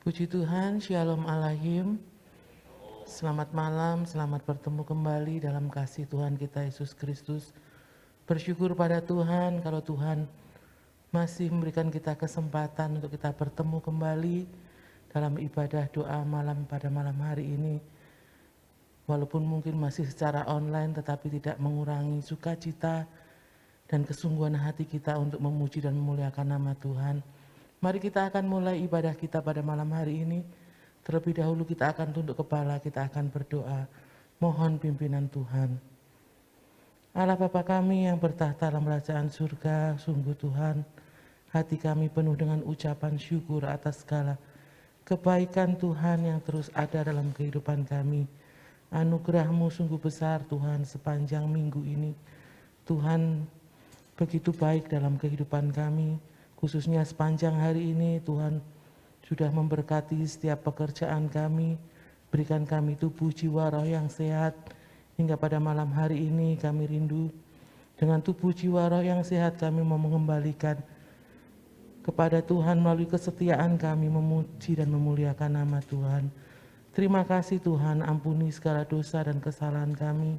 Puji Tuhan, Shalom Alaihim. Selamat malam, selamat bertemu kembali dalam kasih Tuhan kita Yesus Kristus. Bersyukur pada Tuhan kalau Tuhan masih memberikan kita kesempatan untuk kita bertemu kembali dalam ibadah doa malam pada malam hari ini. Walaupun mungkin masih secara online tetapi tidak mengurangi sukacita dan kesungguhan hati kita untuk memuji dan memuliakan nama Tuhan. Mari kita akan mulai ibadah kita pada malam hari ini. Terlebih dahulu kita akan tunduk kepala, kita akan berdoa. Mohon pimpinan Tuhan. Allah Bapa kami yang bertahta dalam kerajaan surga, sungguh Tuhan, hati kami penuh dengan ucapan syukur atas segala kebaikan Tuhan yang terus ada dalam kehidupan kami. Anugerah-Mu sungguh besar Tuhan sepanjang minggu ini. Tuhan begitu baik dalam kehidupan kami. Khususnya sepanjang hari ini Tuhan sudah memberkati setiap pekerjaan kami, berikan kami tubuh jiwa roh yang sehat, hingga pada malam hari ini kami rindu dengan tubuh jiwa roh yang sehat kami mau mengembalikan kepada Tuhan melalui kesetiaan kami memuji dan memuliakan nama Tuhan. Terima kasih Tuhan, ampuni segala dosa dan kesalahan kami,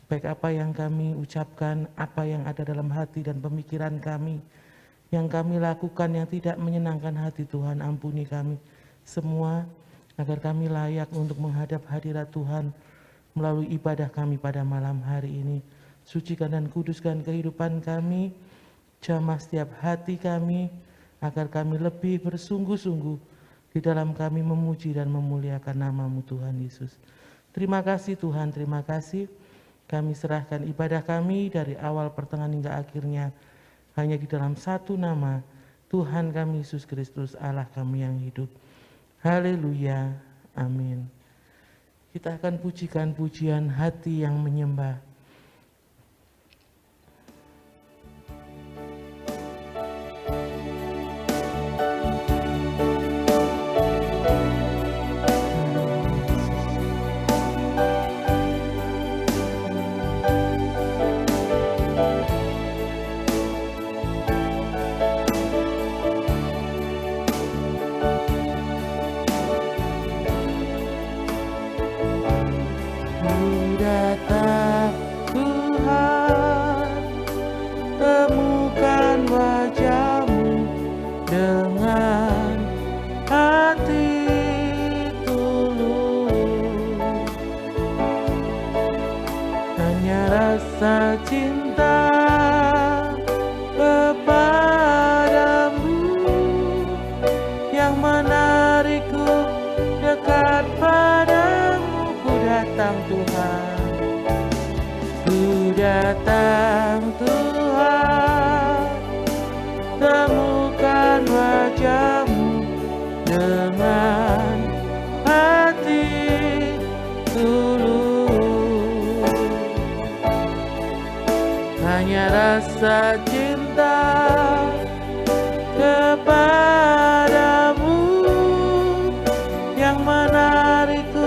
baik apa yang kami ucapkan, apa yang ada dalam hati dan pemikiran kami, yang kami lakukan yang tidak menyenangkan hati Tuhan, ampuni kami semua agar kami layak untuk menghadap hadirat Tuhan melalui ibadah kami pada malam hari ini. Sucikan dan kuduskan kehidupan kami, jamah setiap hati kami agar kami lebih bersungguh-sungguh di dalam kami memuji dan memuliakan nama-Mu Tuhan Yesus. Terima kasih Tuhan, terima kasih. Kami serahkan ibadah kami dari awal pertengahan hingga akhirnya hanya di dalam satu nama, Tuhan kami Yesus Kristus, Allah kami yang hidup. Haleluya, amin. Kita akan pujikan pujian hati yang menyembah. Rasa cinta kepadamu yang menarikku dekat padamu. Ku datang Tuhan, ku datang Tuhan, temukan wajah-Mu dengan hati tulus. Hanya rasa cinta kepadamu yang menarikku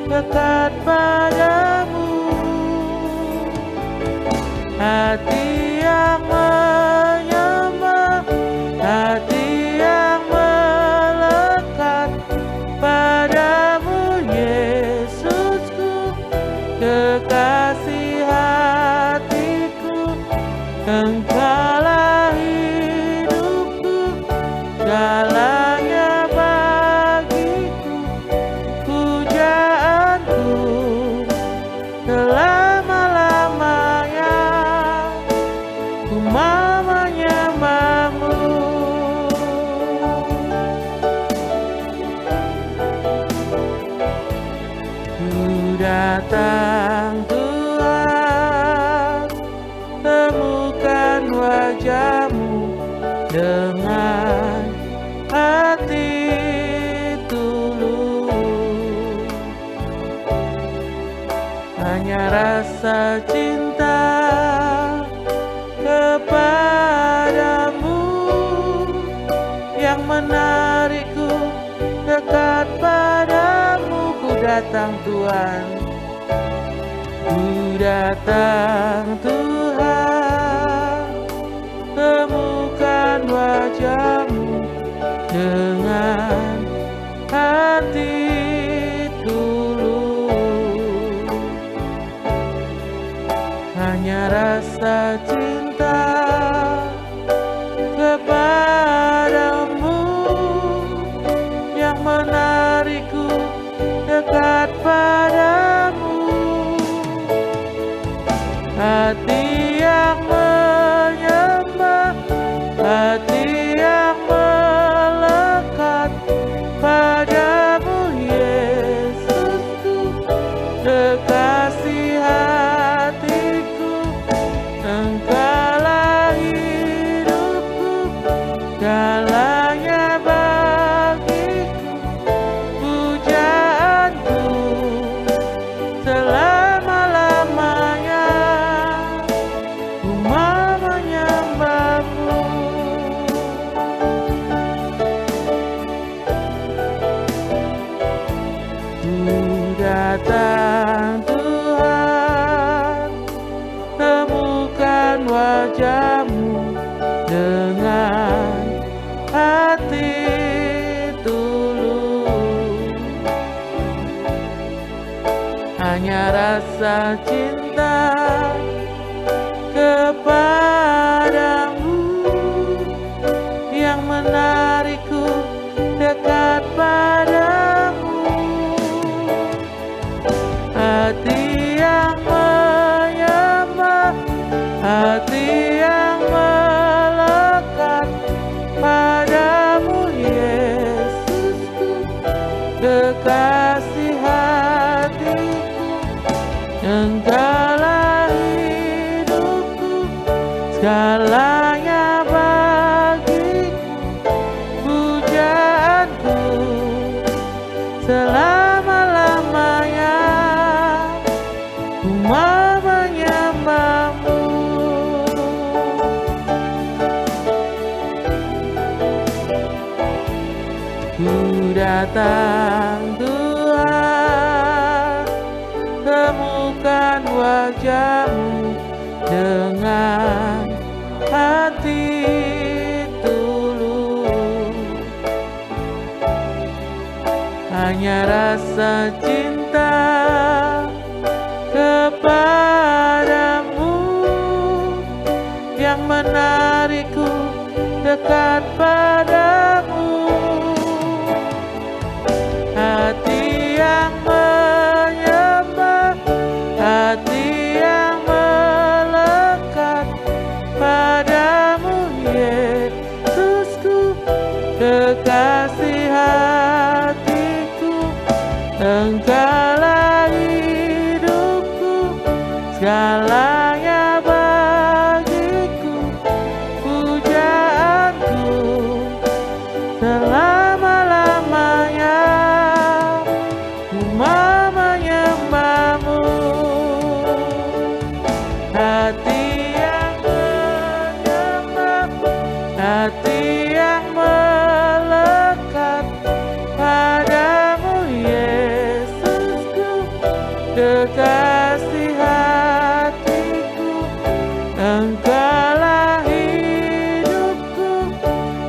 dekat padamu. Hati yang menyembah, hati yang melekat padamu Yesusku, kekasih hatiku, Engkaulah hidupku, segalanya bagiku, pujaanku selama-lamanya, ku mau menyembah-Mu. Ku datang Tuhan, temukan wajah-Mu dengan hati tulus. Hanya rasa cinta kepadamu yang menarikku dekat padamu. Ku datang Tuhan, ku datang Tuhan, temukan wajah-Mu dengan hati tulus, hanya rasa cinta kepadamu yang menarikku dekat padamu. Hati yang menyembah, hati yang melekat padamu, Yesusku, kekasih hatiku. Engkaulah hidupku, segalanya bagiku, pujaanku selama-lamanya. Ku mau menyembahmu. Ku datang Tuhan, temukan wajah-Mu dengan hati tulus, hanya rasa cinta kepadamu yang menarikku dekat padamu. Hati yang menyembah, hati yang melekat padamu, Yesusku, kekasih hatiku. Engkaulah hidupku, segalanya bagiku, pujaanku selama-lamanya. Ku mau menyembahmu. Ku datang Tuhan, temukan wajah-Mu dengan hati tulus, hanya rasa cinta kepadamu yang menarikku dekat padamu. Hati yang menyembah, hati yang melekat padamu, Yesusku, kekasih hatiku. Engkaulah hidupku, segalanya bagiku, pujaanku selama-lamanya. Ku mau menyembahmu. Hati yang menyembah, hati yang melekat padamu, Yesusku, kekasih hatiku. Engkaulah hidupku,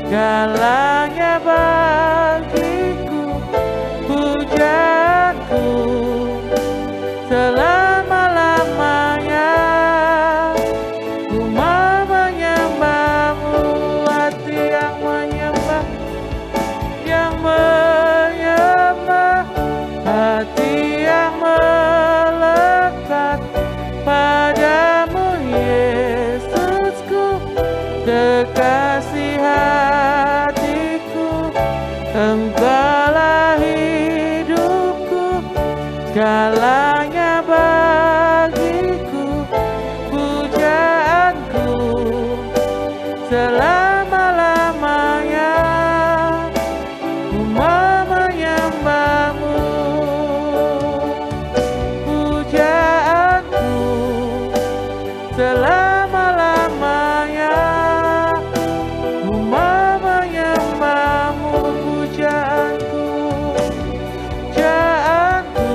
segalanya bagiku, pujaanku selama-lamanya. Ku mau menyembahmu. Hati yang menyembah, yang menyembah, hati yang melekat padamu, Yesusku, kekasih hatiku. Engkaulah hidupku, segalanya bagiku, pujaanku selama-lamanya. Ku mau menyembahmu. Pujaanku selama-lamanya. Ku mau menyembahmu. Pujaanku, pujaanku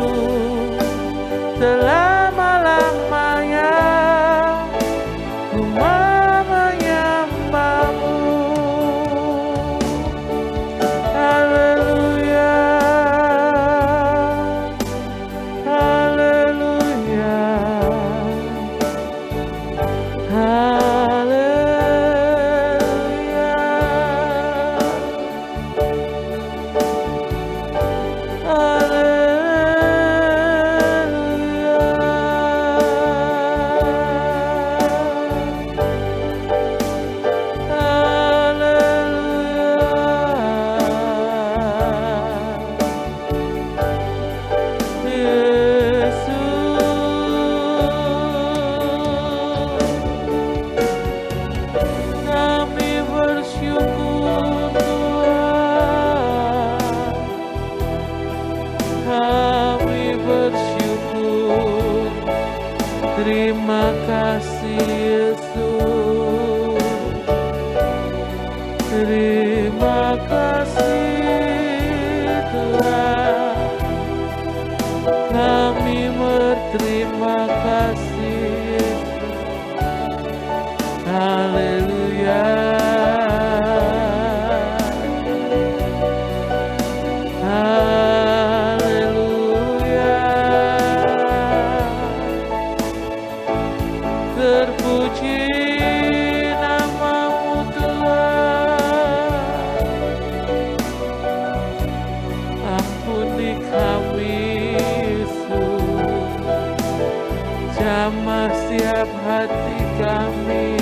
hati kami,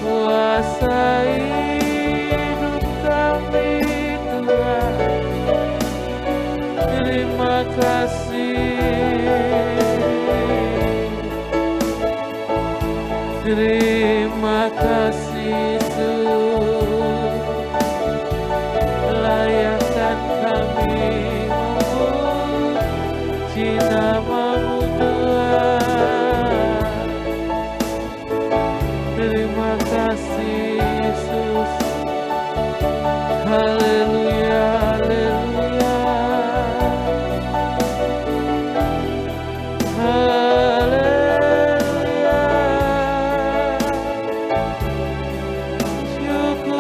kuasai hidup kami Tuhan. Terima kasih, terima kasih Yesus. Layakkan kami memuji nama-Mu Tuhan. Terima kasih Yesus. Haleluya, haleluya, haleluya. Syukur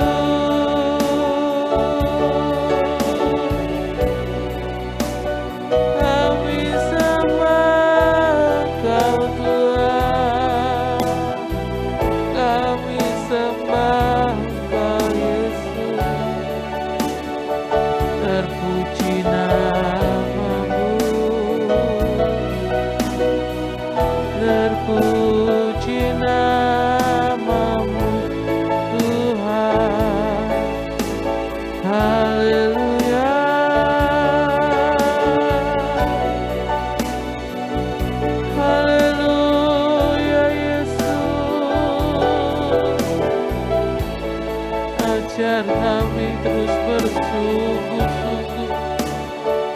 kami sembah Kau Tuhan, kami sembah Kau Yesus. Terpuji nama-Mu, terpuji nama-Mu Tuhan. Haleluya, haleluya Yesus. Ajar kami terus bersungguh-sungguh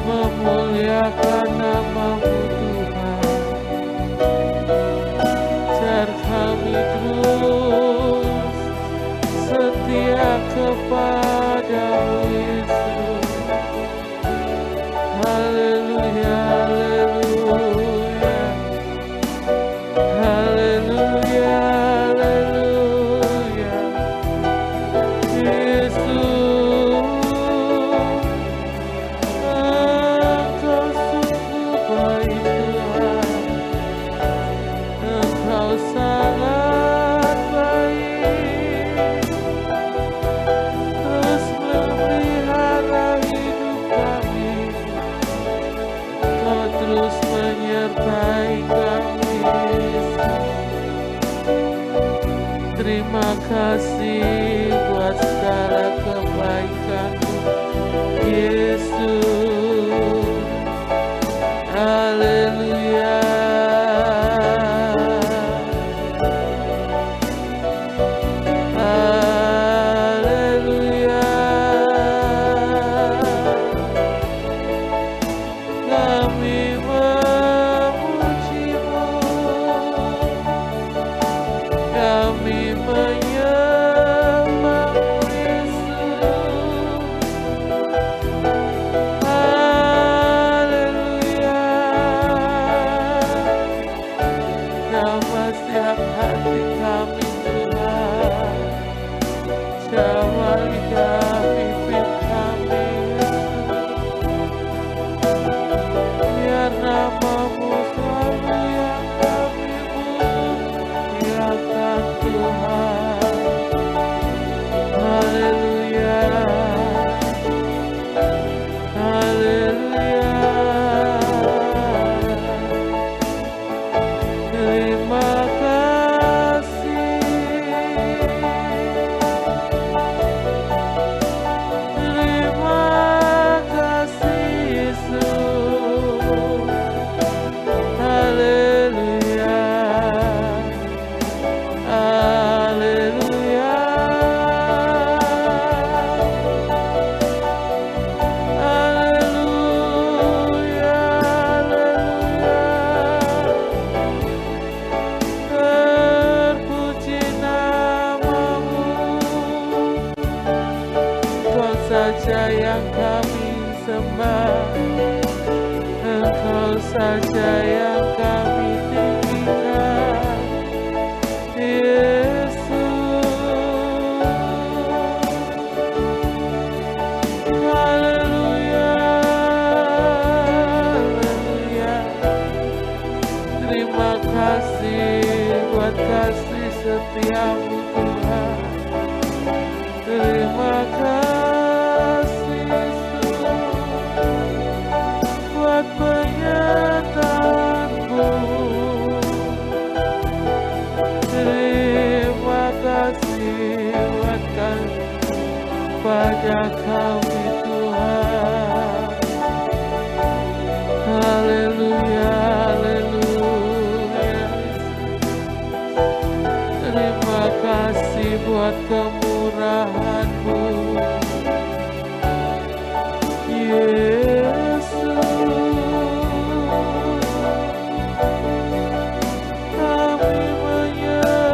memuliakan nama-Mu Tuhan. Ajar kami terus setia kepada-Mu Yesus. Haleluya, haleluya, haleluya, haleluya. Yesus, Engkau sungguh baik Tuhan. Engkau sangat baik, terus memelihara hidup kami. Kau terus menyertai kami Yesus. Terima kasih buat segala kebaikan-Mu Yesus. Haleluya, haleluya. Kami memuji-Mu, kami menyembah-Mu Yesus. Haleluya. Jamah setiap hati kami Tuhan, jamah lidah bibir kami Yesus. Biar nama-Mu selalu yang kami muliakan Tuhan. Haleluya, haleluya. Terima kasih, terima kasih Yesus. Haleluya, haleluya, haleluya, haleluya. Terpuji nama-Mu, Kau saja yang kami sembah, Engkau saja yang kami tinggikan Yesus. Haleluya, haleluya. Terima kasih buat kasih setia-Mu Tuhan. Terima kasih Yesus buat penyertaan-Mu. wajah Kami Tuhan. Haleluya, haleluya. Terima kasih buat kemurahan-Mu, Yesus. Kami menyembah-Mu.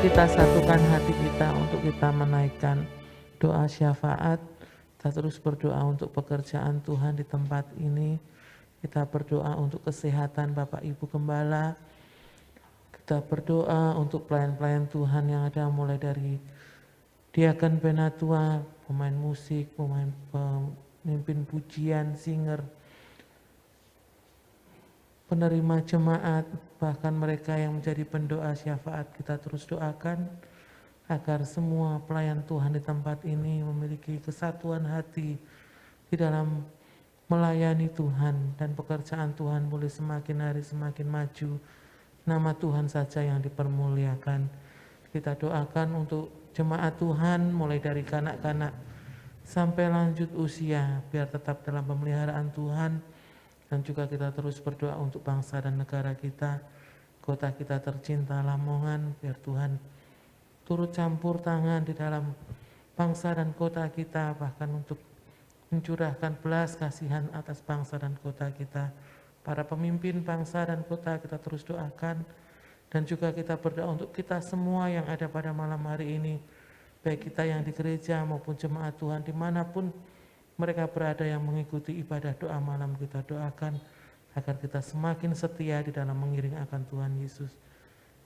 Kita satukan hati kita untuk kita menaikkan doa syafaat. Kita terus berdoa untuk pekerjaan Tuhan di tempat ini. Kita berdoa untuk kesehatan Bapak Ibu Gembala. Kita berdoa untuk pelayan-pelayan Tuhan yang ada mulai dari diaken penatua, pemain musik, pemimpin pujian, singer, penerima jemaat, bahkan mereka yang menjadi pendoa syafaat. Kita terus doakan agar semua pelayan Tuhan di tempat ini memiliki kesatuan hati di dalam melayani Tuhan, dan pekerjaan Tuhan boleh semakin hari semakin maju. Nama Tuhan saja yang dipermuliakan. Kita doakan untuk jemaat Tuhan mulai dari kanak-kanak sampai lanjut usia, biar tetap dalam pemeliharaan Tuhan. Dan juga kita terus berdoa untuk bangsa dan negara kita, kota kita tercinta Lamongan, biar Tuhan turut campur tangan di dalam bangsa dan kota kita, bahkan untuk mencurahkan belas kasihan atas bangsa dan kota kita, para pemimpin bangsa dan kota kita terus doakan, dan juga kita berdoa untuk kita semua yang ada pada malam hari ini, baik kita yang di gereja maupun jemaat Tuhan dimanapun mereka berada yang mengikuti ibadah doa malam. Kita doakan agar kita semakin setia di dalam mengiring akan Tuhan Yesus.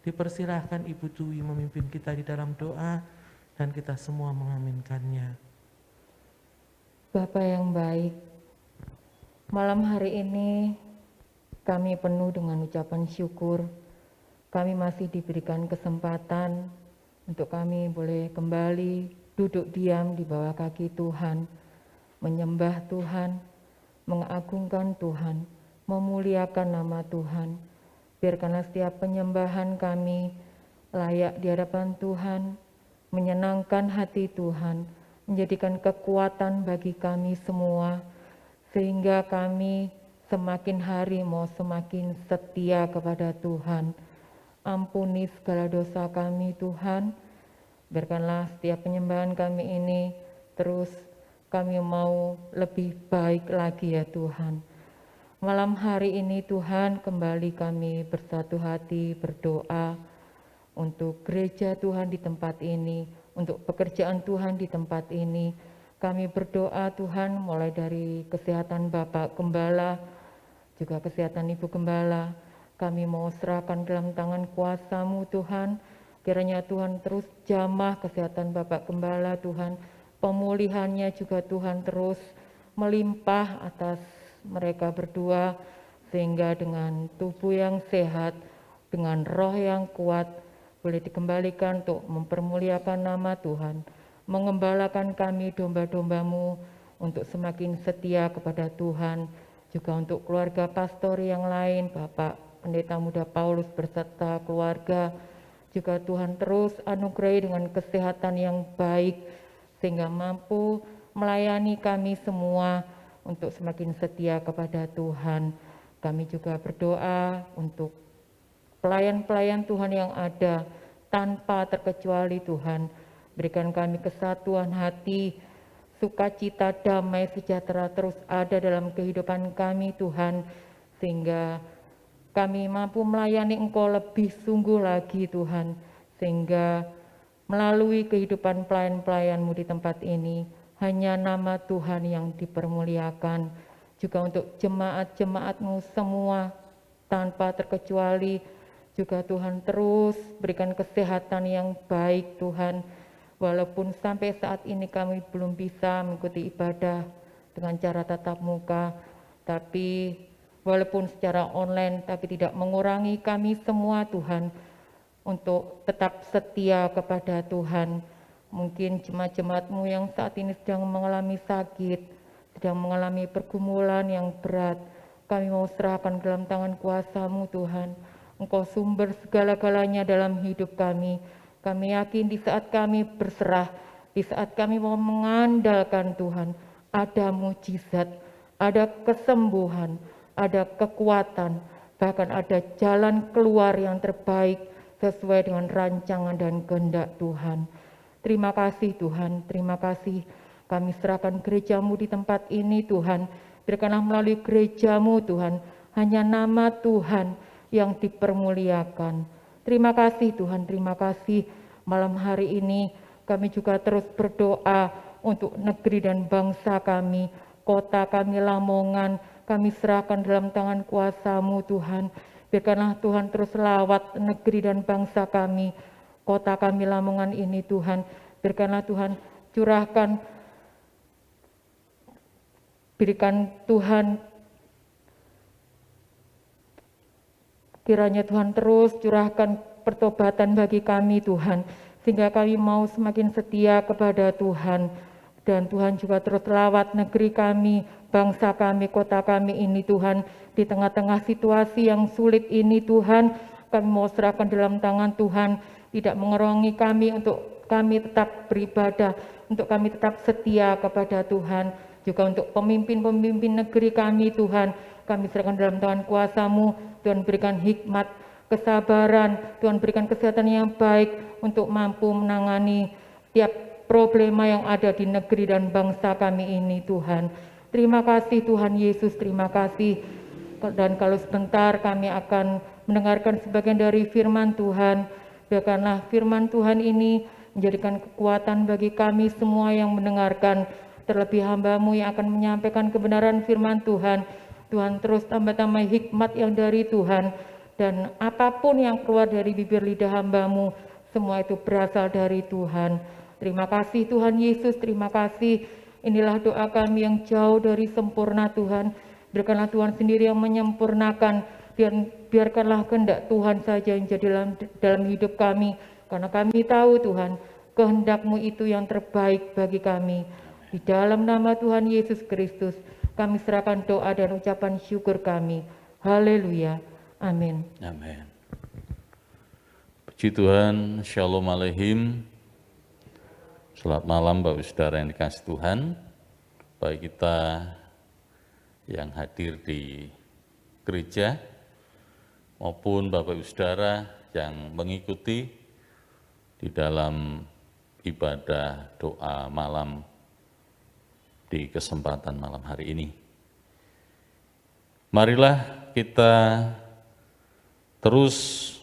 Dipersilahkan Ibu Dwi memimpin kita di dalam doa dan kita semua mengaminkannya. Bapa yang baik, malam hari ini kami penuh dengan ucapan syukur. Kami masih diberikan kesempatan untuk kami boleh kembali duduk diam di bawah kaki Tuhan, menyembah Tuhan, mengagungkan Tuhan, memuliakan nama Tuhan. Biarkanlah setiap penyembahan kami layak di hadapan Tuhan, menyenangkan hati Tuhan, menjadikan kekuatan bagi kami semua, sehingga kami semakin hari mau semakin setia kepada Tuhan. Ampuni segala dosa kami Tuhan, biarkanlah setiap penyembahan kami ini terus kami mau lebih baik lagi ya Tuhan. Malam hari ini Tuhan kembali kami bersatu hati berdoa untuk gereja Tuhan di tempat ini, untuk pekerjaan Tuhan di tempat ini. Kami berdoa Tuhan mulai dari kesehatan Bapak Gembala, juga kesehatan Ibu Gembala. Kami mau serahkan dalam tangan kuasa-Mu Tuhan. Kiranya Tuhan terus jamah kesehatan Bapak Gembala Tuhan. Pemulihannya juga Tuhan terus melimpah atas mereka berdua, sehingga dengan tubuh yang sehat, dengan roh yang kuat, boleh dikembalikan untuk mempermuliakan nama Tuhan, mengembalakan kami domba-domba-Mu untuk semakin setia kepada Tuhan, juga untuk keluarga pastor yang lain, Bapak Pendeta Muda Paulus beserta keluarga, juga Tuhan terus anugerahi dengan kesehatan yang baik, sehingga mampu melayani kami semua untuk semakin setia kepada Tuhan. Kami juga berdoa untuk pelayan-pelayan Tuhan yang ada tanpa terkecuali Tuhan. Berikan kami kesatuan hati, sukacita, damai, sejahtera terus ada dalam kehidupan kami Tuhan. Sehingga kami mampu melayani Engkau lebih sungguh lagi Tuhan. Sehingga melalui kehidupan pelayan-pelayan-Mu di tempat ini, hanya nama Tuhan yang dipermuliakan. Juga untuk jemaat-jemaat-Mu semua tanpa terkecuali, juga Tuhan terus berikan kesehatan yang baik Tuhan. Walaupun sampai saat ini kami belum bisa mengikuti ibadah dengan cara tatap muka, tapi walaupun secara online, tapi tidak mengurangi kami semua Tuhan untuk tetap setia kepada Tuhan. Mungkin jemaat-jemaat-Mu yang saat ini sedang mengalami sakit, sedang mengalami pergumulan yang berat, kami mau serahkan dalam tangan kuasa-Mu Tuhan. Engkau sumber segala-galanya dalam hidup kami. Kami yakin di saat kami berserah, di saat kami mau mengandalkan Tuhan, ada mujizat, ada kesembuhan, ada kekuatan, bahkan ada jalan keluar yang terbaik sesuai dengan rancangan dan kehendak Tuhan. Terima kasih Tuhan, terima kasih. Kami serahkan gereja-Mu di tempat ini Tuhan. Berikanlah melalui gereja-Mu Tuhan, hanya nama Tuhan yang dipermuliakan. Terima kasih Tuhan, terima kasih. Malam hari ini kami juga terus berdoa untuk negeri dan bangsa kami, kota kami Lamongan, kami serahkan dalam tangan kuasa-Mu Tuhan. Biarkanlah Tuhan terus lawat negeri dan bangsa kami, kota kami Lamongan ini Tuhan. Biarkanlah Tuhan curahkan, berikan Tuhan, kiranya Tuhan terus curahkan pertobatan bagi kami Tuhan, sehingga kami mau semakin setia kepada Tuhan. Dan Tuhan juga terus lawat negeri kami, bangsa kami, kota kami ini Tuhan. Di tengah-tengah situasi yang sulit ini Tuhan, kami mau serahkan dalam tangan Tuhan. Tidak mengerongi kami untuk kami tetap beribadah, untuk kami tetap setia kepada Tuhan. Juga untuk pemimpin-pemimpin negeri kami Tuhan, kami serahkan dalam tangan kuasa-Mu. Tuhan berikan hikmat, kesabaran, Tuhan berikan kesehatan yang baik untuk mampu menangani tiap problema yang ada di negeri dan bangsa kami ini Tuhan. Terima kasih Tuhan Yesus, terima kasih. Dan kalau sebentar kami akan mendengarkan sebagian dari firman Tuhan, biarkanlah firman Tuhan ini menjadikan kekuatan bagi kami semua yang mendengarkan, terlebih hamba-Mu yang akan menyampaikan kebenaran firman Tuhan. Tuhan terus tambah-tambah hikmat yang dari Tuhan, dan apapun yang keluar dari bibir lidah hamba-Mu, semua itu berasal dari Tuhan. Terima kasih Tuhan Yesus, terima kasih. Inilah doa kami yang jauh dari sempurna Tuhan. Berikanlah Tuhan sendiri yang menyempurnakan, biarkanlah kehendak Tuhan saja yang jadi dalam hidup kami. Karena kami tahu Tuhan, kehendak-Mu itu yang terbaik bagi kami. Di dalam nama Tuhan Yesus Kristus, kami serahkan doa dan ucapan syukur kami. Haleluya. Amin. Amin. Puji Tuhan, Shalom Aleichem. Selamat malam Bapak Saudara yang dikasihi Tuhan. Baik kita yang hadir di gereja maupun Bapak Ibu Saudara yang mengikuti di dalam ibadah doa malam di kesempatan malam hari ini. Marilah kita terus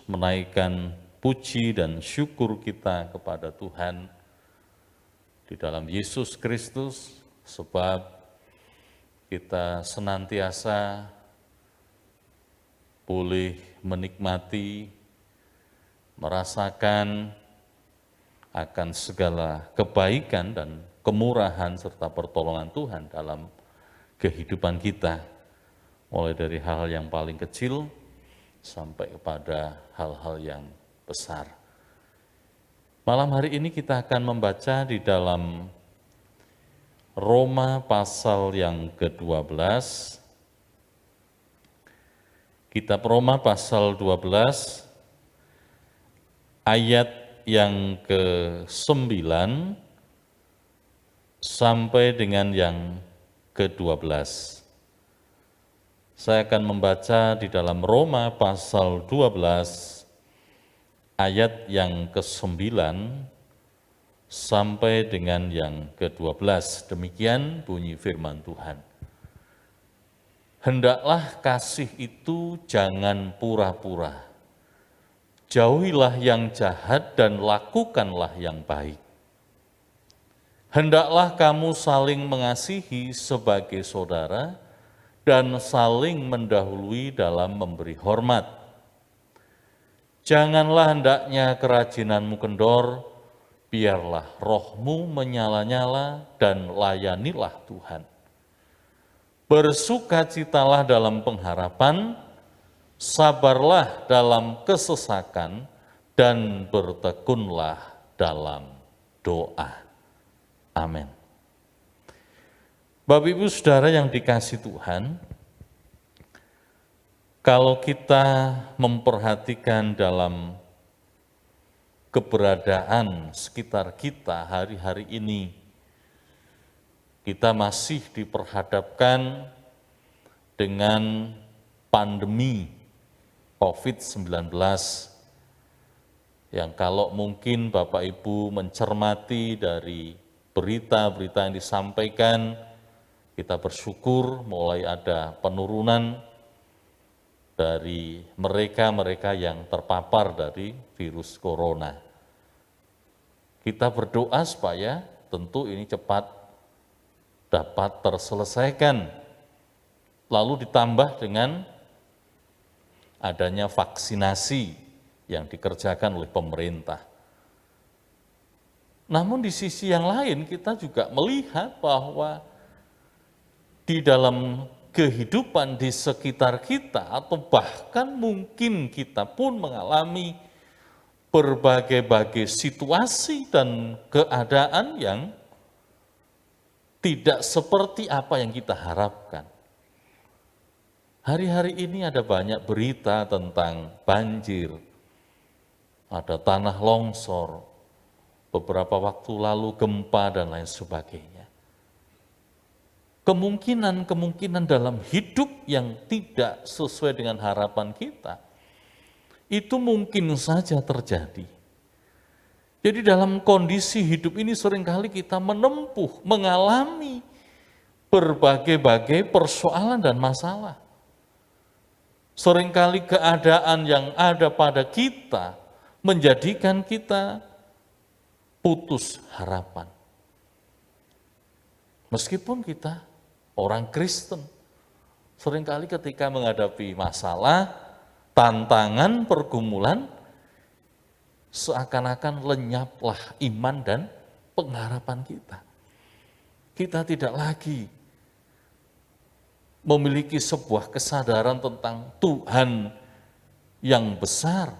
menaikkan puji dan syukur kita kepada Tuhan di dalam Yesus Kristus, sebab kita senantiasa boleh menikmati, merasakan akan segala kebaikan dan kemurahan serta pertolongan Tuhan dalam kehidupan kita, mulai dari hal yang paling kecil sampai kepada hal-hal yang besar. Malam hari ini kita akan membaca di dalam Roma pasal yang ke-12, kitab Roma pasal 12, ayat yang ke-9 sampai dengan yang ke-12. Saya akan membaca di dalam Roma pasal 12, ayat yang ke-9 sampai dengan yang ke-12. Demikian bunyi firman Tuhan. Hendaklah kasih itu jangan pura-pura. Jauhilah yang jahat dan lakukanlah yang baik. Hendaklah kamu saling mengasihi sebagai saudara dan saling mendahului dalam memberi hormat. Janganlah hendaknya kerajinanmu kendor, biarlah rohmu menyala-nyala dan layanilah Tuhan. Bersukacitalah dalam pengharapan, sabarlah dalam kesesakan, dan bertekunlah dalam doa. Amin. Bapak Ibu Saudara yang dikasihi Tuhan, kalau kita memperhatikan dalam keberadaan sekitar kita hari-hari ini, kita masih diperhadapkan dengan pandemi COVID-19 yang kalau mungkin Bapak Ibu mencermati dari berita-berita yang disampaikan, kita bersyukur mulai ada penurunan dari mereka-mereka yang terpapar dari virus corona. Kita berdoa supaya tentu ini cepat dapat terselesaikan, lalu ditambah dengan adanya vaksinasi yang dikerjakan oleh pemerintah. Namun di sisi yang lain kita juga melihat bahwa di dalam kehidupan di sekitar kita, atau bahkan mungkin kita pun mengalami berbagai-bagai situasi dan keadaan yang tidak seperti apa yang kita harapkan. Hari-hari ini ada banyak berita tentang banjir, ada tanah longsor, beberapa waktu lalu gempa dan lain sebagainya. Kemungkinan-kemungkinan dalam hidup yang tidak sesuai dengan harapan kita, itu mungkin saja terjadi. Jadi dalam kondisi hidup ini seringkali kita menempuh, mengalami berbagai-bagai persoalan dan masalah. Seringkali keadaan yang ada pada kita menjadikan kita putus harapan. Meskipun kita orang Kristen, seringkali ketika menghadapi masalah, tantangan, pergumulan, seakan-akan lenyaplah iman dan pengharapan kita. Kita tidak lagi memiliki sebuah kesadaran tentang Tuhan yang besar,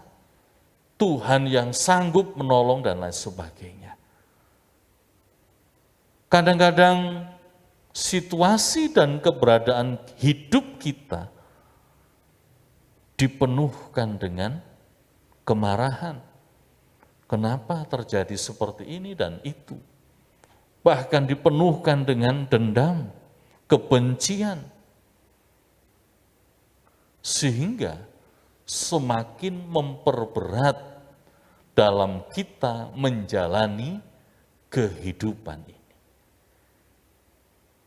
Tuhan yang sanggup menolong dan lain sebagainya. Kadang-kadang situasi dan keberadaan hidup kita dipenuhkan dengan kemarahan. Kenapa terjadi seperti ini dan itu? Bahkan dipenuhkan dengan dendam, kebencian, sehingga semakin memperberat dalam kita menjalani kehidupan ini.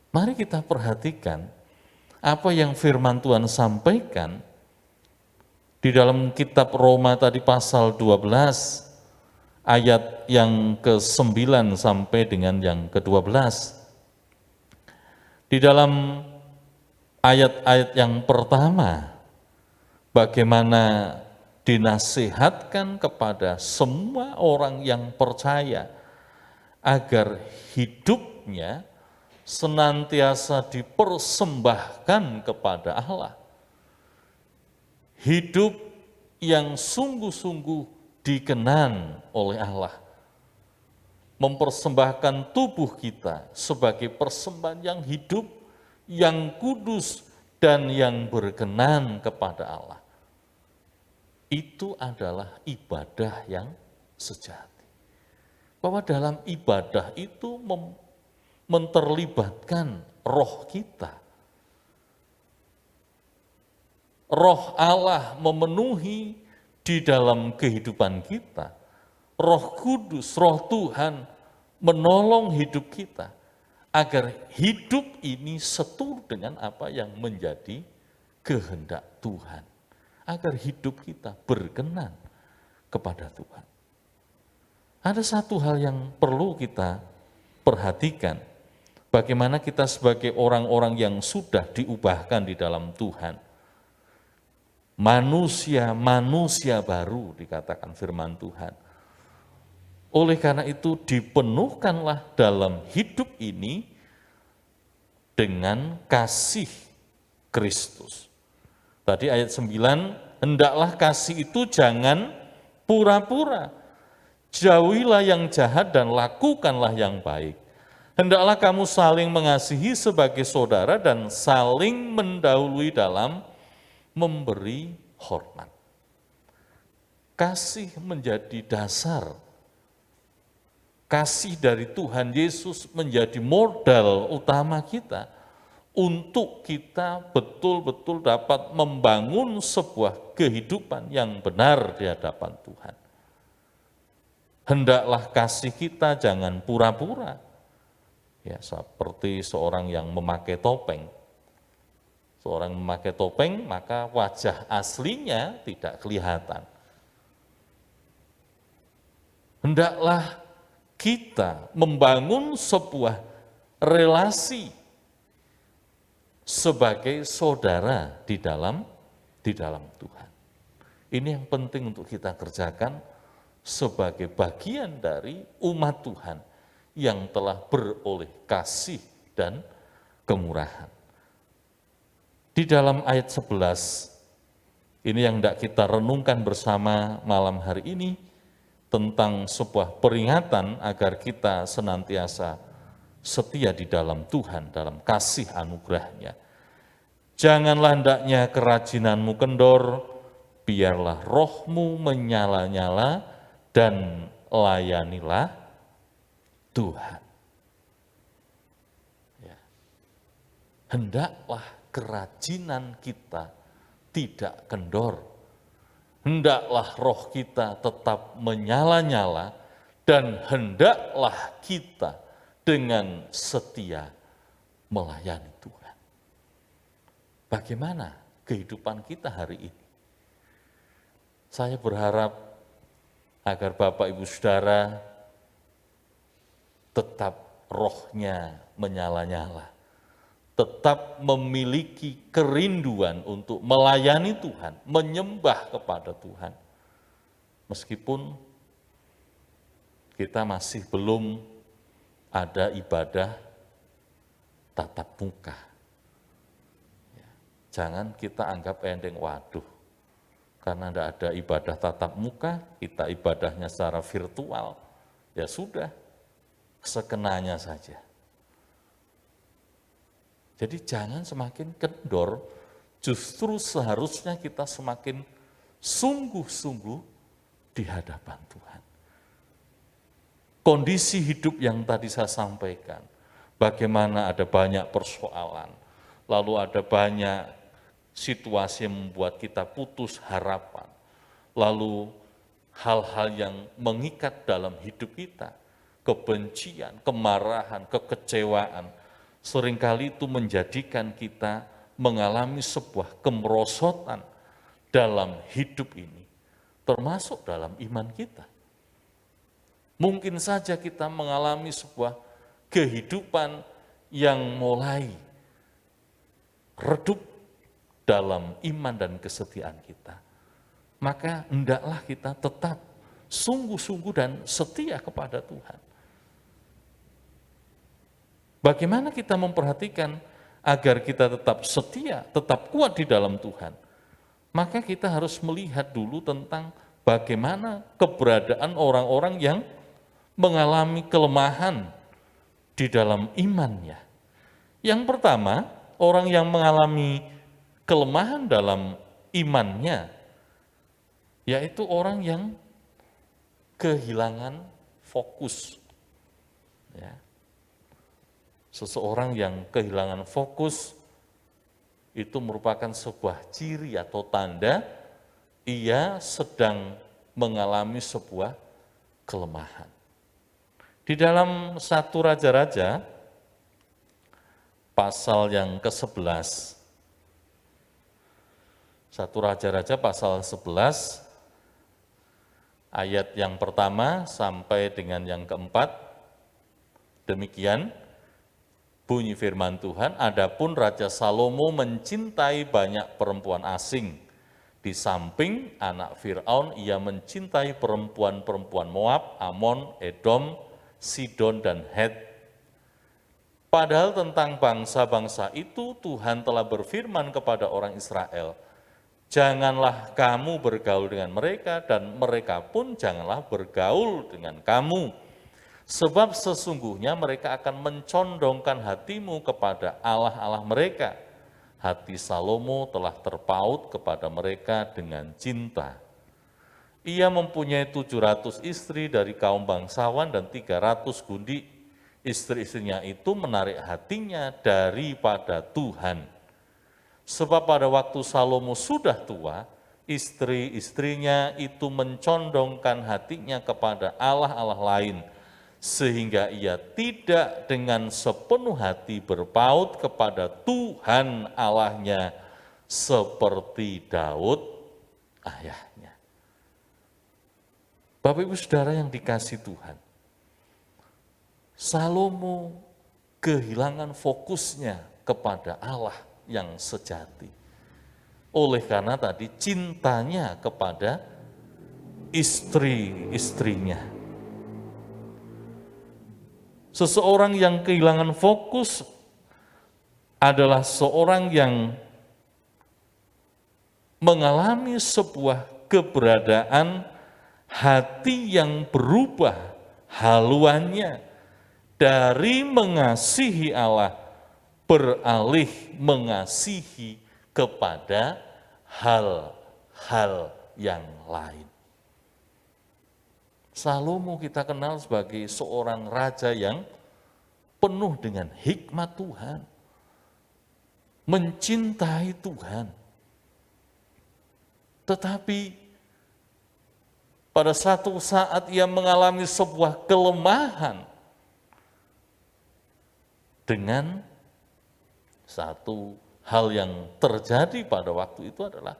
Mari kita perhatikan apa yang firman Tuhan sampaikan di dalam kitab Roma tadi pasal 12 ayat yang ke-9 sampai dengan yang ke-12. Di dalam ayat-ayat yang pertama, bagaimana dinasihatkan kepada semua orang yang percaya agar hidupnya senantiasa dipersembahkan kepada Allah. Hidup yang sungguh-sungguh dikenan oleh Allah. Mempersembahkan tubuh kita sebagai persembahan yang hidup, yang kudus, dan yang berkenan kepada Allah. Itu adalah ibadah yang sejati. Bahwa dalam ibadah itu menterlibatkan roh kita. Roh Allah memenuhi di dalam kehidupan kita. Roh Kudus, roh Tuhan menolong hidup kita agar hidup ini setur dengan apa yang menjadi kehendak Tuhan. Agar hidup kita berkenan kepada Tuhan. Ada satu hal yang perlu kita perhatikan. Bagaimana kita sebagai orang-orang yang sudah diubahkan di dalam Tuhan. Manusia baru dikatakan firman Tuhan. Oleh karena itu dipenuhkanlah dalam hidup ini dengan kasih Kristus. Tadi ayat 9, hendaklah kasih itu jangan pura-pura. Jauhilah yang jahat dan lakukanlah yang baik. Hendaklah kamu saling mengasihi sebagai saudara dan saling mendahului dalam memberi hormat. Kasih menjadi dasar. Kasih dari Tuhan Yesus menjadi modal utama kita untuk kita betul-betul dapat membangun sebuah kehidupan yang benar di hadapan Tuhan. Hendaklah kasih kita jangan pura-pura. Ya, seperti seorang yang memakai topeng. Seorang memakai topeng, maka wajah aslinya tidak kelihatan. Hendaklah kita membangun sebuah relasi sebagai saudara di dalam Tuhan. Ini yang penting untuk kita kerjakan sebagai bagian dari umat Tuhan yang telah beroleh kasih dan kemurahan. Di dalam ayat 11, ini yang hendak kita renungkan bersama malam hari ini, tentang sebuah peringatan agar kita senantiasa setia di dalam Tuhan, dalam kasih anugerah-Nya. Janganlah hendaknya kerajinanmu kendor, biarlah rohmu menyala-nyala dan layanilah Tuhan. Ya. Hendaklah kerajinan kita tidak kendor. Hendaklah roh kita tetap menyala-nyala dan hendaklah kita dengan setia melayani Tuhan. Bagaimana kehidupan kita hari ini. Saya berharap agar Bapak Ibu Saudara tetap rohnya menyala-nyala, tetap memiliki kerinduan untuk melayani Tuhan, menyembah kepada Tuhan. Meskipun kita masih belum ada ibadah tatap muka. Jangan kita anggap enteng, waduh, karena tidak ada ibadah tatap muka, kita ibadahnya secara virtual, ya sudah, sekenanya saja. Jadi jangan semakin kendor, justru seharusnya kita semakin sungguh-sungguh di hadapan Tuhan. Kondisi hidup yang tadi saya sampaikan, bagaimana ada banyak persoalan, lalu ada banyak situasi yang membuat kita putus harapan, lalu hal-hal yang mengikat dalam hidup kita, kebencian, kemarahan, kekecewaan, seringkali itu menjadikan kita mengalami sebuah kemerosotan dalam hidup ini, termasuk dalam iman kita. Mungkin saja kita mengalami sebuah kehidupan yang mulai redup dalam iman dan kesetiaan kita. Maka hendaklah kita tetap sungguh-sungguh dan setia kepada Tuhan. Bagaimana kita memperhatikan agar kita tetap setia, tetap kuat di dalam Tuhan? Maka kita harus melihat dulu tentang bagaimana keberadaan orang-orang yang mengalami kelemahan di dalam imannya. Yang pertama, orang yang mengalami kelemahan dalam imannya, yaitu orang yang kehilangan fokus. Ya. Seseorang yang kehilangan fokus itu merupakan sebuah ciri atau tanda ia sedang mengalami sebuah kelemahan. Di dalam 1 Raja-Raja, pasal yang ke-11, 1 Raja-Raja pasal 11, ayat yang pertama sampai dengan yang keempat, demikian bunyi firman Tuhan, adapun Raja Salomo mencintai banyak perempuan asing. Di samping anak Fir'aun, ia mencintai perempuan-perempuan Moab, Amon, Edom, Sidon, dan Het. Padahal tentang bangsa-bangsa itu Tuhan telah berfirman kepada orang Israel, janganlah kamu bergaul dengan mereka, dan mereka pun janganlah bergaul dengan kamu. Sebab sesungguhnya mereka akan mencondongkan hatimu kepada Allah-Allah mereka. Hati Salomo telah terpaut kepada mereka dengan cinta. Ia mempunyai 700 istri dari kaum bangsawan dan 300 gundi. Istri-istrinya itu menarik hatinya daripada Tuhan. Sebab pada waktu Salomo sudah tua, istri-istrinya itu mencondongkan hatinya kepada Allah-Allah lain, sehingga ia tidak dengan sepenuh hati berpaut kepada Tuhan Allahnya seperti Daud ayahnya. Bapak Ibu Saudara yang dikasihi Tuhan, Salomo kehilangan fokusnya kepada Allah yang sejati. Oleh karena tadi cintanya kepada istri-istrinya. Seseorang yang kehilangan fokus adalah seorang yang mengalami sebuah keberadaan hati yang berubah haluannya dari mengasihi Allah beralih mengasihi kepada hal-hal yang lain. Salomo kita kenal sebagai seorang raja yang penuh dengan hikmat Tuhan, mencintai Tuhan. Tetapi pada satu saat ia mengalami sebuah kelemahan dengan satu hal yang terjadi pada waktu itu adalah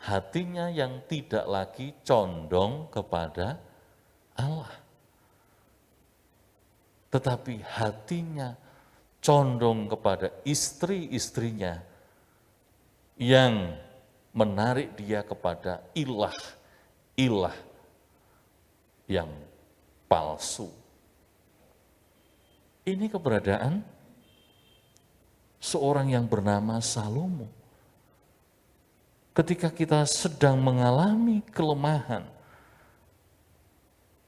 hatinya yang tidak lagi condong kepada Allah. Tetapi hatinya condong kepada istri-istrinya yang menarik dia kepada ilah yang palsu. Ini keberadaan seorang yang bernama Salomo. Ketika kita sedang mengalami kelemahan,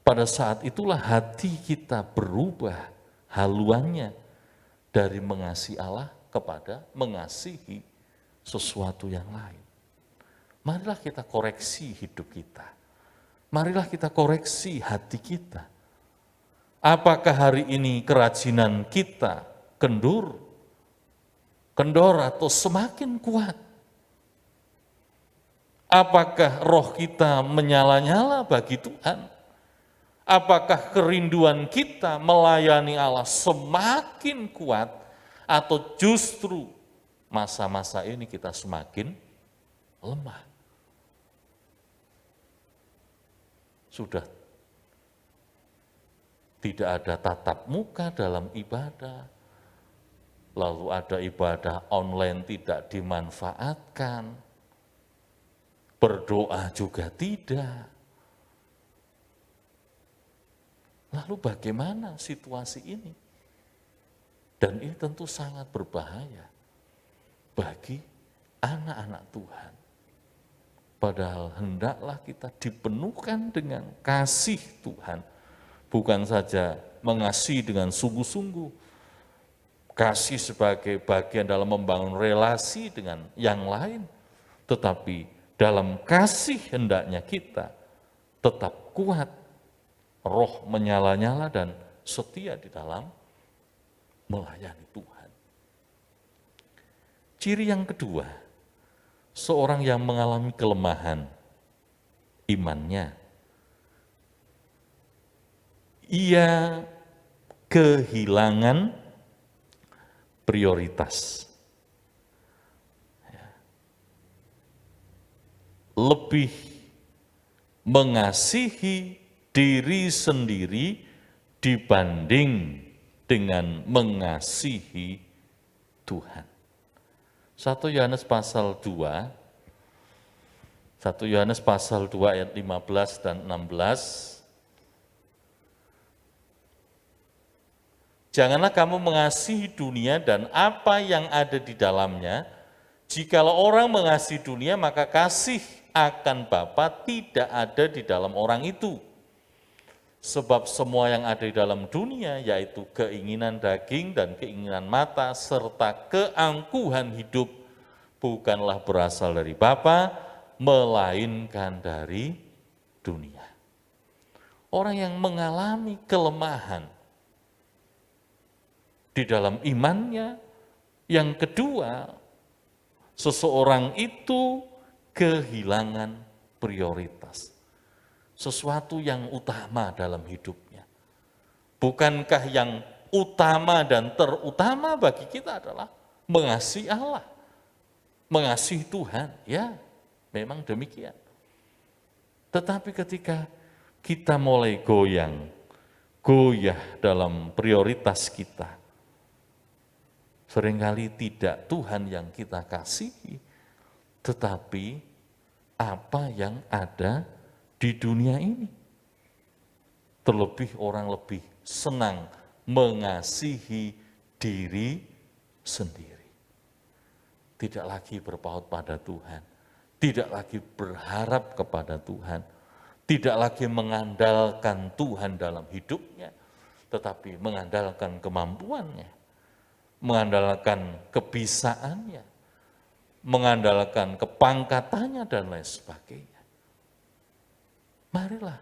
pada saat itulah hati kita berubah haluannya dari mengasihi Allah kepada mengasihi sesuatu yang lain. Marilah kita koreksi hidup kita. Marilah kita koreksi hati kita. Apakah hari ini kerajinan kita kendor atau semakin kuat? Apakah roh kita menyala-nyala bagi Tuhan? Apakah kerinduan kita melayani Allah semakin kuat atau justru masa-masa ini kita semakin lemah? Sudah tidak ada tatap muka dalam ibadah, lalu ada ibadah online tidak dimanfaatkan, berdoa juga tidak. Lalu bagaimana situasi ini? Dan ini tentu sangat berbahaya bagi anak-anak Tuhan. Padahal hendaklah kita dipenuhkan dengan kasih Tuhan. Bukan saja mengasihi dengan sungguh-sungguh, kasih sebagai bagian dalam membangun relasi dengan yang lain, tetapi dalam kasih hendaknya kita tetap kuat, roh menyala-nyala dan setia di dalam melayani Tuhan. Ciri yang kedua, seorang yang mengalami kelemahan imannya, ia kehilangan prioritas. Lebih mengasihi diri sendiri dibanding dengan mengasihi Tuhan. 1 Yohanes pasal 2, 1 Yohanes pasal 2 ayat 15 dan 16. Janganlah kamu mengasihi dunia dan apa yang ada di dalamnya. Jikalau orang mengasihi dunia, maka kasih akan Bapa tidak ada di dalam orang itu. Sebab semua yang ada di dalam dunia, yaitu keinginan daging dan keinginan mata, serta keangkuhan hidup, bukanlah berasal dari Bapa, melainkan dari dunia. Orang yang mengalami kelemahan di dalam imannya, yang kedua, seseorang itu kehilangan prioritas. Sesuatu yang utama dalam hidupnya. Bukankah yang utama dan terutama bagi kita adalah mengasihi Allah, mengasihi Tuhan? Ya, memang demikian. Tetapi ketika kita mulai goyah dalam prioritas kita, seringkali tidak Tuhan yang kita kasihi, tetapi apa yang ada di dunia ini. Terlebih orang lebih senang mengasihi diri sendiri. Tidak lagi berpaut pada Tuhan, tidak lagi berharap kepada Tuhan, tidak lagi mengandalkan Tuhan dalam hidupnya, tetapi mengandalkan kemampuannya, mengandalkan kebisaannya, mengandalkan kepangkatannya dan lain sebagainya. Marilah,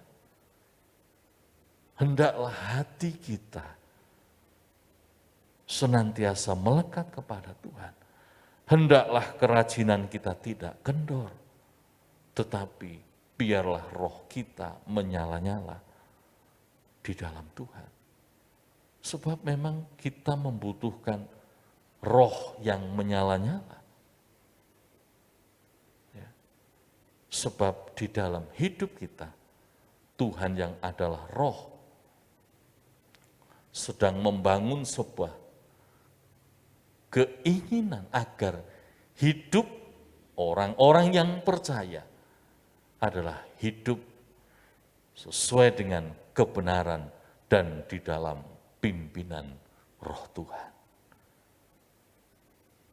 hendaklah hati kita senantiasa melekat kepada Tuhan. Hendaklah kerajinan kita tidak kendor, tetapi biarlah roh kita menyala-nyala di dalam Tuhan. Sebab memang kita membutuhkan roh yang menyala-nyala Sebab di dalam hidup kita, Tuhan yang adalah roh, sedang membangun sebuah keinginan agar hidup orang-orang yang percaya adalah hidup sesuai dengan kebenaran dan di dalam pimpinan roh Tuhan.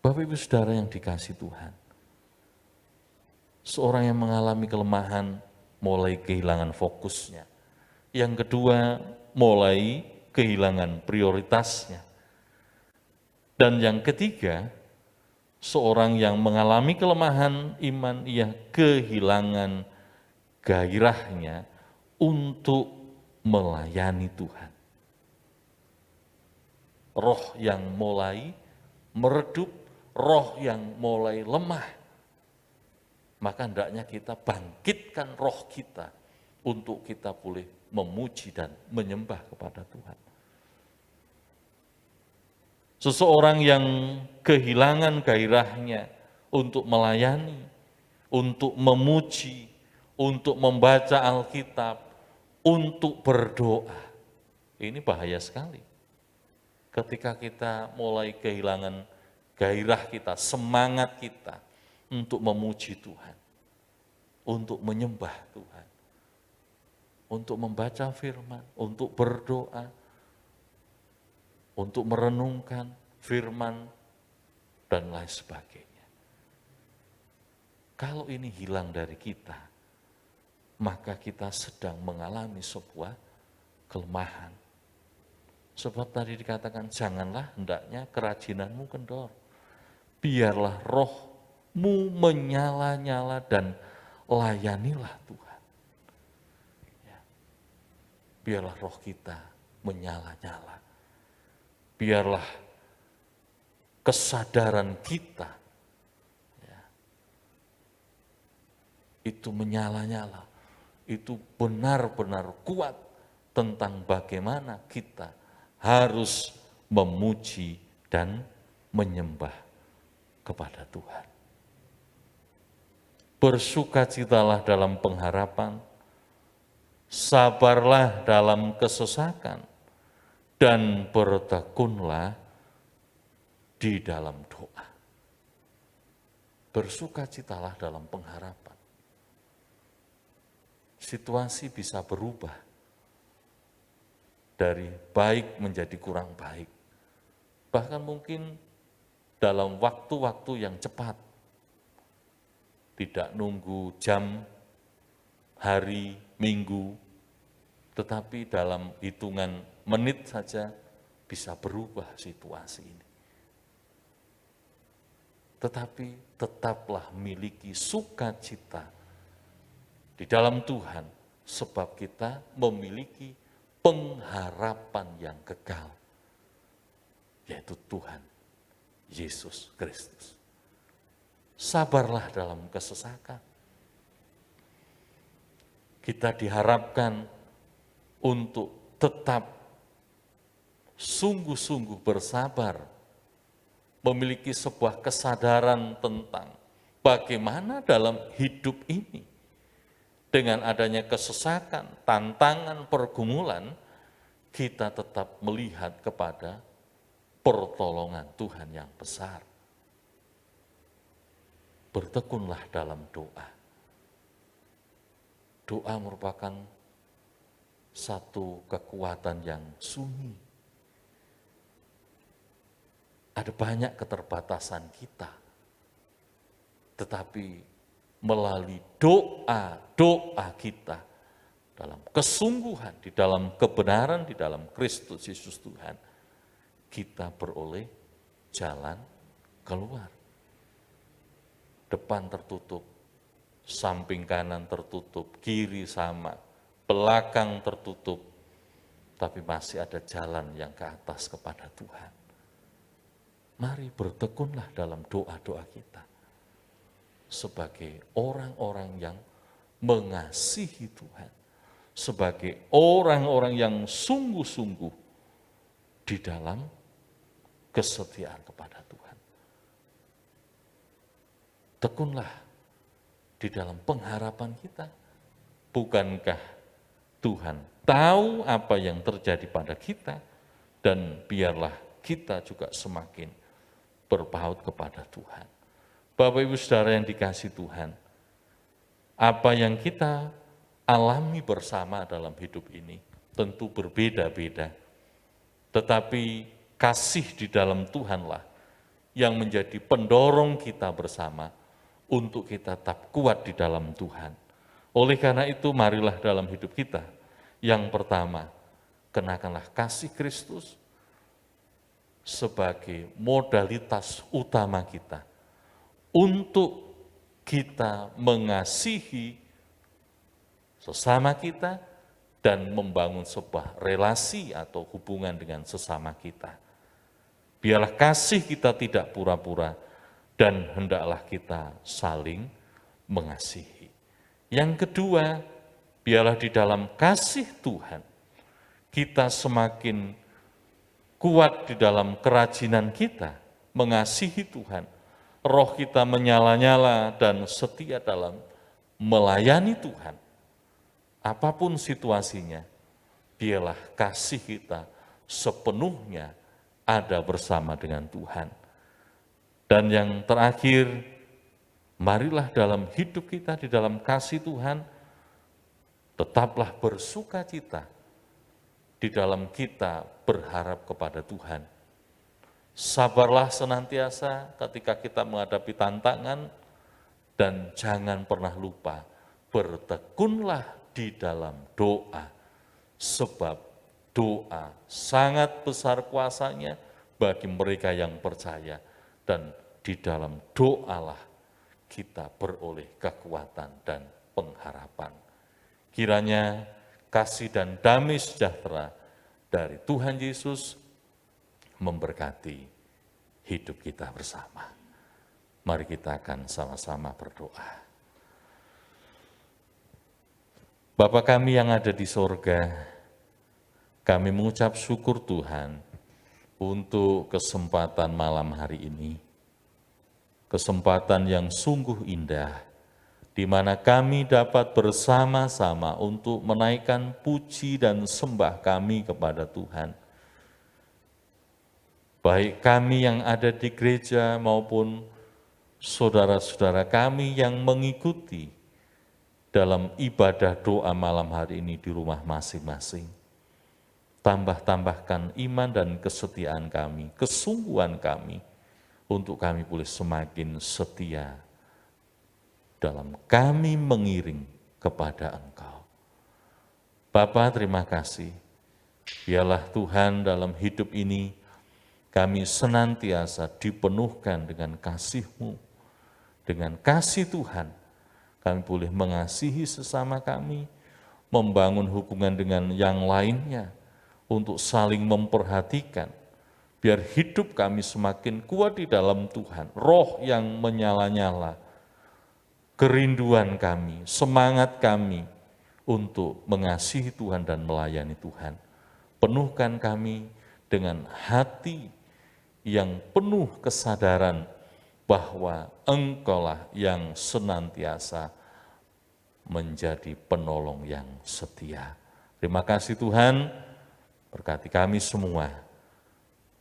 Bapak Ibu Saudara yang dikasihi Tuhan, seorang yang mengalami kelemahan mulai kehilangan fokusnya. Yang kedua, mulai kehilangan prioritasnya. Dan yang ketiga, seorang yang mengalami kelemahan iman, ia kehilangan gairahnya untuk melayani Tuhan. Roh yang mulai meredup, roh yang mulai lemah, maka hendaknya kita bangkitkan roh kita untuk kita boleh memuji dan menyembah kepada Tuhan. Seseorang yang kehilangan gairahnya untuk melayani, untuk memuji, untuk membaca Alkitab, untuk berdoa, ini bahaya sekali. Ketika kita mulai kehilangan gairah kita, semangat kita untuk memuji Tuhan, untuk menyembah Tuhan, untuk membaca firman, untuk berdoa, untuk merenungkan firman, dan lain sebagainya. Kalau ini hilang dari kita, maka kita sedang mengalami sebuah kelemahan. Sebab tadi dikatakan, janganlah hendaknya kerajinanmu kendor. Biarlah rohmu menyala-nyala dan layanilah Tuhan. Ya. Biarlah roh kita menyala-nyala. Biarlah kesadaran kita ya, itu menyala-nyala, itu benar-benar kuat tentang bagaimana kita harus memuji dan menyembah kepada Tuhan. Bersukacitalah dalam pengharapan, sabarlah dalam kesesakan, dan bertekunlah di dalam doa. Bersukacitalah dalam pengharapan. Situasi bisa berubah dari baik menjadi kurang baik. Bahkan mungkin dalam waktu-waktu yang cepat. Tidak nunggu jam, hari, minggu, tetapi dalam hitungan menit saja bisa berubah situasi ini. Tetapi tetaplah miliki sukacita di dalam Tuhan, sebab kita memiliki pengharapan yang kekal, yaitu Tuhan Yesus Kristus. Sabarlah dalam kesesakan. Kita diharapkan untuk tetap sungguh-sungguh bersabar, memiliki sebuah kesadaran tentang bagaimana dalam hidup ini, dengan adanya kesesakan, tantangan, pergumulan, kita tetap melihat kepada pertolongan Tuhan yang besar. Bertekunlah dalam doa. Doa merupakan satu kekuatan yang sunyi. Ada banyak keterbatasan kita, tetapi melalui doa kita, dalam kesungguhan, di dalam kebenaran, di dalam Kristus Yesus Tuhan, kita beroleh jalan keluar. Depan tertutup, samping kanan tertutup, kiri sama, belakang tertutup, tapi masih ada jalan yang ke atas kepada Tuhan. Mari bertekunlah dalam doa-doa kita sebagai orang-orang yang mengasihi Tuhan, sebagai orang-orang yang sungguh-sungguh di dalam kesetiaan kepada Tuhan. Tekunlah di dalam pengharapan kita. Bukankah Tuhan tahu apa yang terjadi pada kita, dan biarlah kita juga semakin berpaut kepada Tuhan. Bapak Ibu Saudara yang dikasihi Tuhan, apa yang kita alami bersama dalam hidup ini tentu berbeda-beda, tetapi kasih di dalam Tuhanlah yang menjadi pendorong kita bersama untuk kita tetap kuat di dalam Tuhan. Oleh karena itu, marilah dalam hidup kita, yang pertama, kenakanlah kasih Kristus sebagai modalitas utama kita untuk kita mengasihi sesama kita dan membangun sebuah relasi atau hubungan dengan sesama kita. Biarlah kasih kita tidak pura-pura dan hendaklah kita saling mengasihi. Yang kedua, biarlah di dalam kasih Tuhan kita semakin kuat di dalam kerajinan kita mengasihi Tuhan. Roh kita menyala-nyala dan setia dalam melayani Tuhan. Apapun situasinya, biarlah kasih kita sepenuhnya ada bersama dengan Tuhan. Dan yang terakhir, marilah dalam hidup kita di dalam kasih Tuhan, tetaplah bersukacita di dalam kita berharap kepada Tuhan. Sabarlah senantiasa ketika kita menghadapi tantangan, dan jangan pernah lupa bertekunlah di dalam doa, sebab doa sangat besar kuasanya bagi mereka yang percaya, dan di dalam doalah kita beroleh kekuatan dan pengharapan. Kiranya kasih dan damai sejahtera dari Tuhan Yesus memberkati hidup kita bersama. Mari kita akan sama-sama berdoa. Bapa kami yang ada di sorga, kami mengucap syukur Tuhan untuk kesempatan malam hari ini. Kesempatan yang sungguh indah, di mana kami dapat bersama-sama untuk menaikkan puji dan sembah kami kepada Tuhan. Baik kami yang ada di gereja maupun saudara-saudara kami yang mengikuti dalam ibadah doa malam hari ini di rumah masing-masing. Tambah-tambahkan iman dan kesetiaan kami, kesungguhan kami, untuk kami boleh semakin setia dalam kami mengiring kepada Engkau. Bapa, terima kasih. Biarlah Tuhan dalam hidup ini kami senantiasa dipenuhkan dengan kasih-Mu. Dengan kasih Tuhan, kami boleh mengasihi sesama kami, membangun hubungan dengan yang lainnya, untuk saling memperhatikan, biar hidup kami semakin kuat di dalam Tuhan, roh yang menyala-nyala, kerinduan kami, semangat kami untuk mengasihi Tuhan dan melayani Tuhan. Penuhkan kami dengan hati yang penuh kesadaran bahwa Engkaulah yang senantiasa menjadi penolong yang setia. Terima kasih Tuhan, berkati kami semua.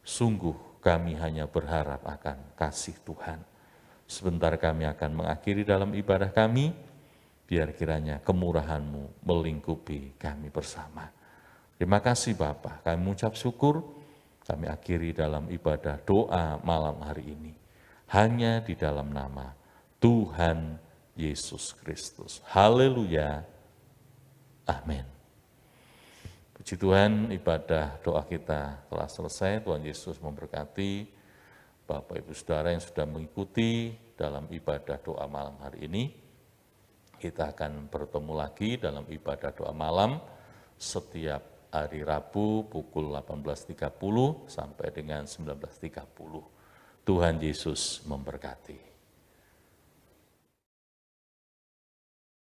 Sungguh kami hanya berharap akan kasih Tuhan. Sebentar kami akan mengakhiri dalam ibadah kami, biar kiranya kemurahan-Mu melingkupi kami bersama. Terima kasih Bapa, kami mengucap syukur, kami akhiri dalam ibadah doa malam hari ini. Hanya di dalam nama Tuhan Yesus Kristus. Haleluya. Amin. Puji Tuhan, ibadah doa kita telah selesai. Tuhan Yesus memberkati Bapak Ibu Saudara yang sudah mengikuti dalam ibadah doa malam hari ini. Kita akan bertemu lagi dalam ibadah doa malam setiap hari Rabu pukul 18.30 sampai dengan 19.30. Tuhan Yesus memberkati.